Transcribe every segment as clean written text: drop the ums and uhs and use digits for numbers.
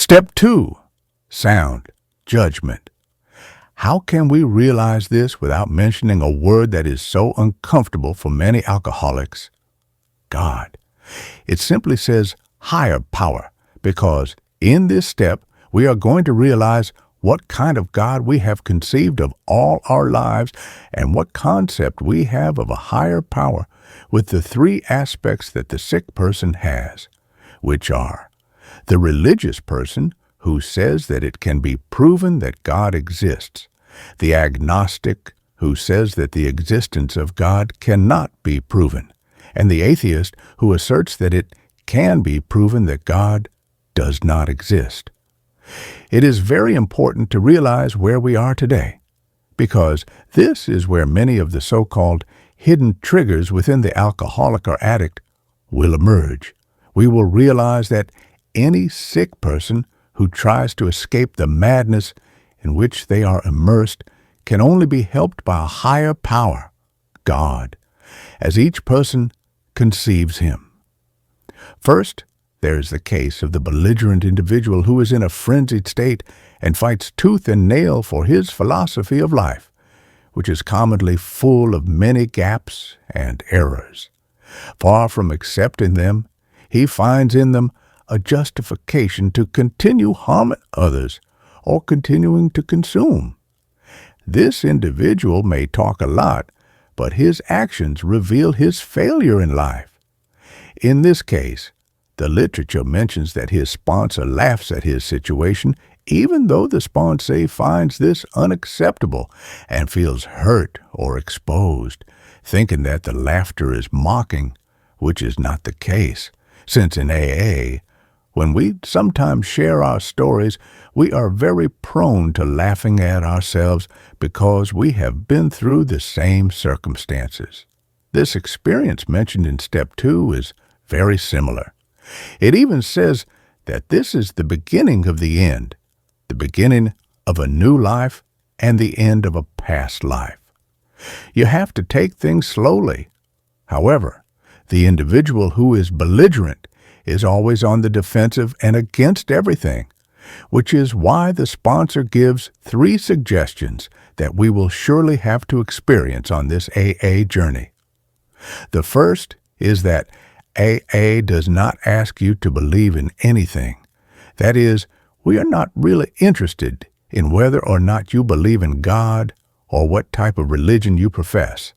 Step 2. Sound judgment. How can we realize this without mentioning a word that is so uncomfortable for many alcoholics? God. It simply says higher power, because in this step we are going to realize what kind of God we have conceived of all our lives and what concept we have of a higher power with the three aspects that the sick person has, which are the religious person who says that it can be proven that God exists, the agnostic who says that the existence of God cannot be proven, and the atheist who asserts that it can be proven that God does not exist. It is very important to realize where we are today, because this is where many of the so-called hidden triggers within the alcoholic or addict will emerge. We will realize that any sick person who tries to escape the madness in which they are immersed can only be helped by a higher power, God, as each person conceives him. First, there is the case of the belligerent individual who is in a frenzied state and fights tooth and nail for his philosophy of life, which is commonly full of many gaps and errors. Far from accepting them, he finds in them a justification to continue harming others or continuing to consume. This individual may talk a lot, but his actions reveal his failure in life. In this case, the literature mentions that his sponsor laughs at his situation, even though the sponsor finds this unacceptable and feels hurt or exposed, thinking that the laughter is mocking, which is not the case, since in AA, when we sometimes share our stories, we are very prone to laughing at ourselves because we have been through the same circumstances. This experience mentioned in Step 2 is very similar. It even says that this is the beginning of the end, the beginning of a new life and the end of a past life. You have to take things slowly. However, the individual who is belligerent is always on the defensive and against everything, which is why the sponsor gives 3 suggestions that we will surely have to experience on this AA journey. The first is that AA does not ask you to believe in anything. That is, we are not really interested in whether or not you believe in God or what type of religion you profess.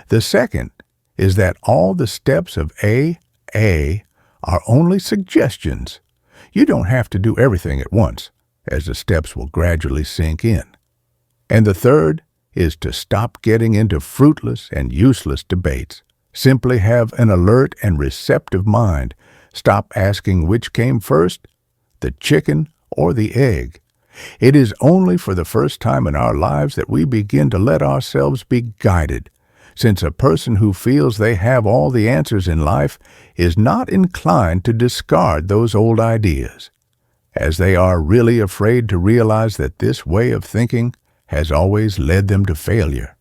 The second is that all the steps of AA are only suggestions. You don't have to do everything at once, as the steps will gradually sink in. And the third is to stop getting into fruitless and useless debates. Simply have an alert and receptive mind. Stop asking which came first, the chicken or the egg. It is only for the first time in our lives that we begin to let ourselves be guided, since a person who feels they have all the answers in life is not inclined to discard those old ideas, as they are really afraid to realize that this way of thinking has always led them to failure.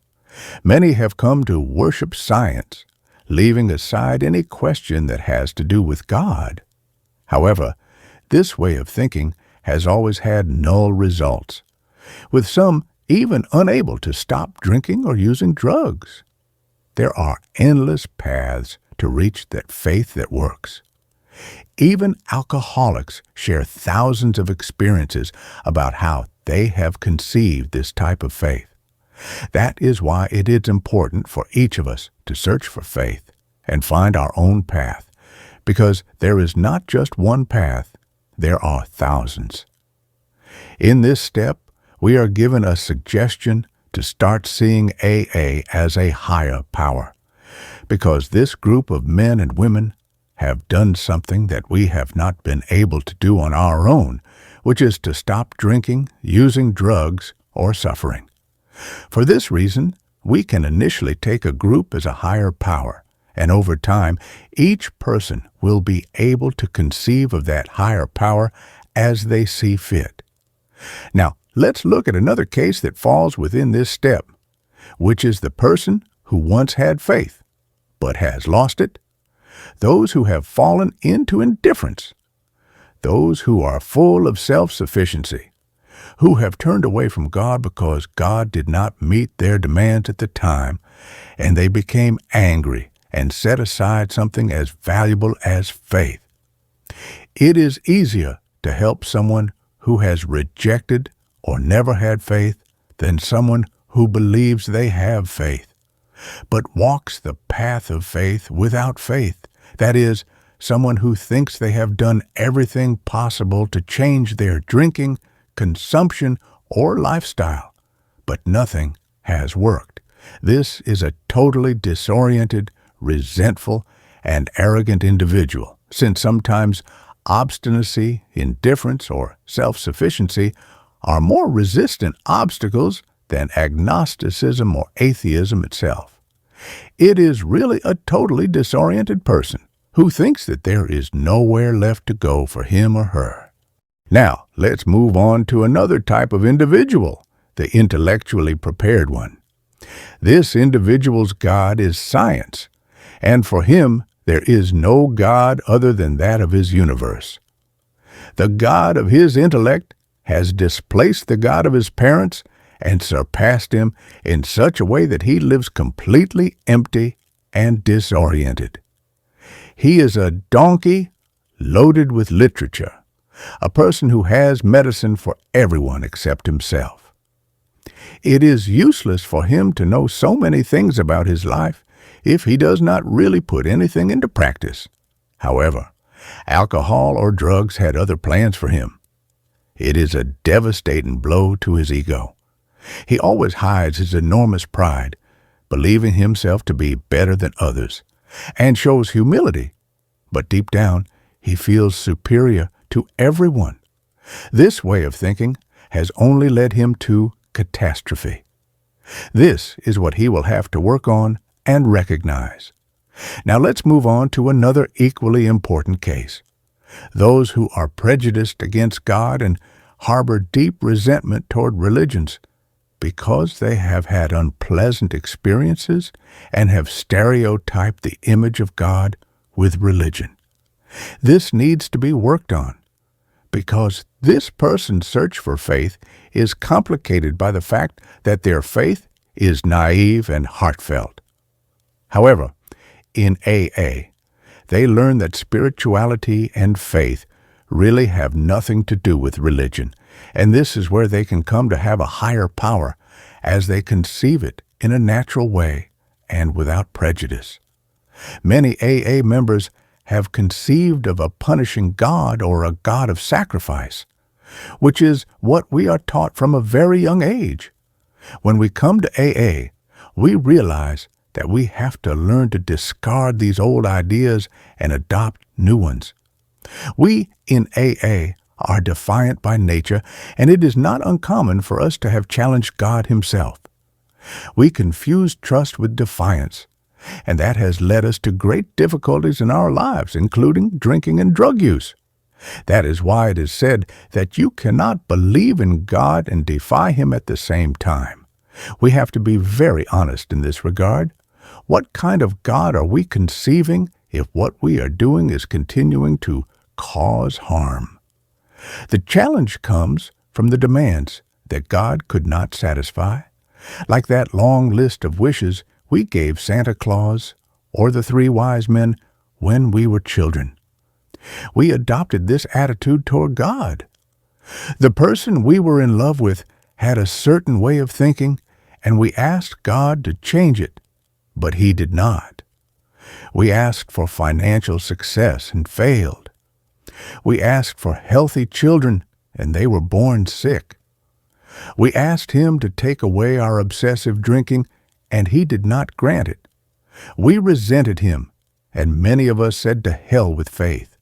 Many have come to worship science, leaving aside any question that has to do with God. However, this way of thinking has always had null results, with some even unable to stop drinking or using drugs. There are endless paths to reach that faith that works. Even alcoholics share thousands of experiences about how they have conceived this type of faith. That is why it is important for each of us to search for faith and find our own path, because there is not just one path, there are thousands. In this step, we are given a suggestion to start seeing AA as a higher power, because this group of men and women have done something that we have not been able to do on our own, which is to stop drinking, using drugs, or suffering. For this reason, we can initially take a group as a higher power, and over time, each person will be able to conceive of that higher power as they see fit. Now, let's look at another case that falls within this step, which is the person who once had faith, but has lost it. Those who have fallen into indifference. those who are full of self-sufficiency, who have turned away from God because God did not meet their demands at the time, and they became angry and set aside something as valuable as faith. It is easier to help someone who has rejected or never had faith than someone who believes they have faith, but walks the path of faith without faith. That is, someone who thinks they have done everything possible to change their drinking, consumption, or lifestyle, but nothing has worked. This is a totally disoriented, resentful, and arrogant individual, since sometimes obstinacy, indifference, or self-sufficiency are more resistant obstacles than agnosticism or atheism itself. It is really a totally disoriented person who thinks that there is nowhere left to go for him or her. Now, let's move on to another type of individual, the intellectually prepared one. This individual's God is science, and for him there is no God other than that of his universe. The God of his intellect has displaced the God of his parents and surpassed him in such a way that he lives completely empty and disoriented. He is a donkey loaded with literature, a person who has medicine for everyone except himself. It is useless for him to know so many things about his life if he does not really put anything into practice. However, alcohol or drugs had other plans for him. It is a devastating blow to his ego. He always hides his enormous pride, believing himself to be better than others, and shows humility, but deep down he feels superior to everyone. This way of thinking has only led him to catastrophe. This is what he will have to work on and recognize. Now let's move on to another equally important case. Those who are prejudiced against God and harbor deep resentment toward religions because they have had unpleasant experiences and have stereotyped the image of God with religion. This needs to be worked on because this person's search for faith is complicated by the fact that their faith is naive and heartfelt. However, in AA, they learn that spirituality and faith really have nothing to do with religion, and this is where they can come to have a higher power as they conceive it in a natural way and without prejudice. Many AA members have conceived of a punishing God or a God of sacrifice, which is what we are taught from a very young age. When we come to AA, we realize that we have to learn to discard these old ideas and adopt new ones. We in AA are defiant by nature, and it is not uncommon for us to have challenged God himself. We confuse trust with defiance, and that has led us to great difficulties in our lives, including drinking and drug use. That is why it is said that you cannot believe in God and defy him at the same time. We have to be very honest in this regard. What kind of God are we conceiving if what we are doing is continuing to cause harm? The challenge comes from the demands that God could not satisfy, like that long list of wishes we gave Santa Claus or the three wise men when we were children. We adopted this attitude toward God. The person we were in love with had a certain way of thinking, and we asked God to change it, but he did not. We asked for financial success and failed. We asked for healthy children, and they were born sick. We asked him to take away our obsessive drinking, and he did not grant it. We resented him, and many of us said to hell with faith.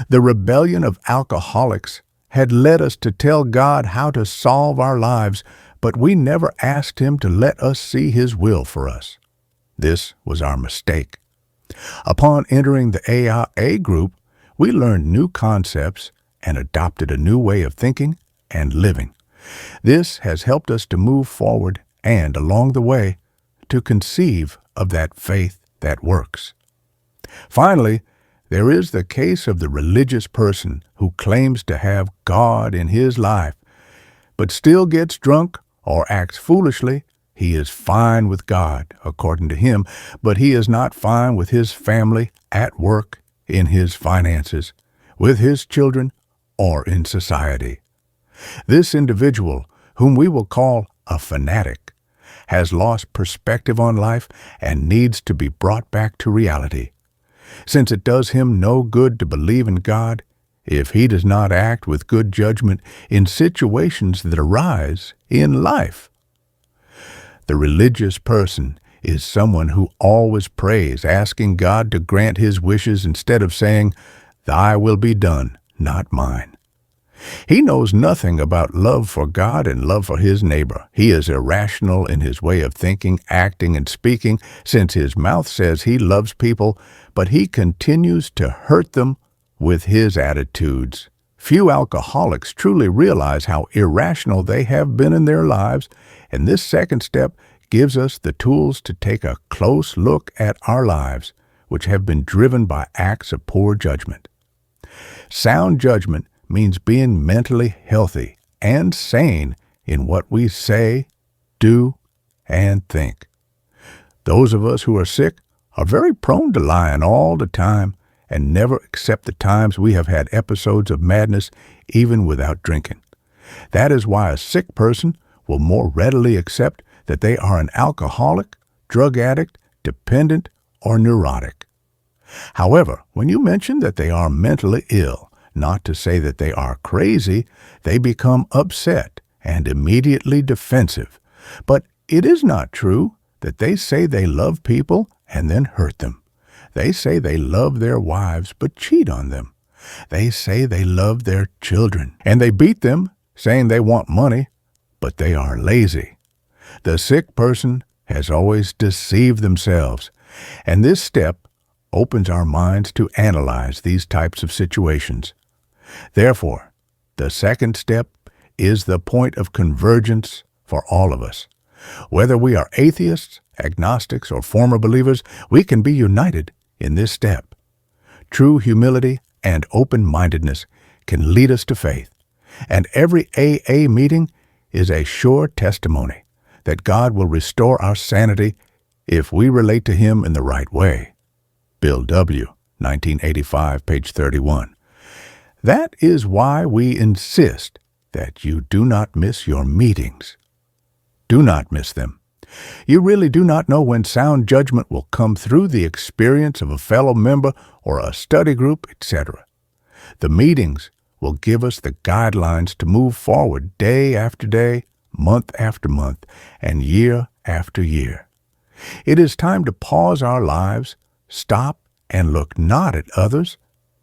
The rebellion of alcoholics had led us to tell God how to solve our lives, but we never asked him to let us see his will for us. This was our mistake. Upon entering the AA group, we learned new concepts and adopted a new way of thinking and living. This has helped us to move forward and, along the way, to conceive of that faith that works. Finally, There is the case of the religious person who claims to have God in his life, but still gets drunk or acts foolishly. He is fine with God, according to him, but he is not fine with his family, at work, in his finances, with his children, or in society. This individual, whom we will call a fanatic, has lost perspective on life and needs to be brought back to reality. Since it does him no good to believe in God if he does not act with good judgment in situations that arise in life. The religious person is someone who always prays, asking God to grant his wishes instead of saying, "Thy will be done, not mine." He knows nothing about love for God and love for his neighbor. He is irrational in his way of thinking, acting, and speaking, since his mouth says he loves people, but he continues to hurt them with his attitudes. Few alcoholics truly realize how irrational they have been in their lives, and this second step gives us the tools to take a close look at our lives, which have been driven by acts of poor judgment. Sound judgment means being mentally healthy and sane in what we say, do, and think. Those of us who are sick are very prone to lying all the time and never accept the times we have had episodes of madness even without drinking. That is why a sick person will more readily accept that they are an alcoholic, drug addict, dependent, or neurotic. However, when you mention that they are mentally ill, not to say that they are crazy, they become upset and immediately defensive. But it is not true that they say they love people and then hurt them. They say they love their wives but cheat on them. They say they love their children and they beat them, saying they want money, but they are lazy. The sick person has always deceived themselves, and this step opens our minds to analyze these types of situations. Therefore, the second step is the point of convergence for all of us. Whether we are atheists, agnostics, or former believers, we can be united in this step. True humility and open-mindedness can lead us to faith, and every AA meeting is a sure testimony that God will restore our sanity if we relate to Him in the right way. Bill W., 1985, page 31. That is why we insist that you do not miss your meetings. Do not miss them. You really do not know when sound judgment will come through the experience of a fellow member or a study group, etc. The meetings will give us the guidelines to move forward day after day, month after month, and year after year. It is time to pause our lives, stop, and look not at others,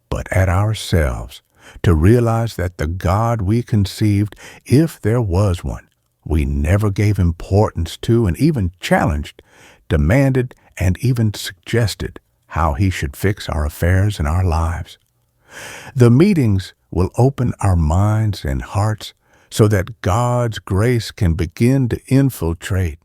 but at ourselves, to realize that the God we conceived, if there was one, we never gave importance to and even challenged, demanded, and even suggested how He should fix our affairs and our lives. The meetings will open our minds and hearts so that God's grace can begin to infiltrate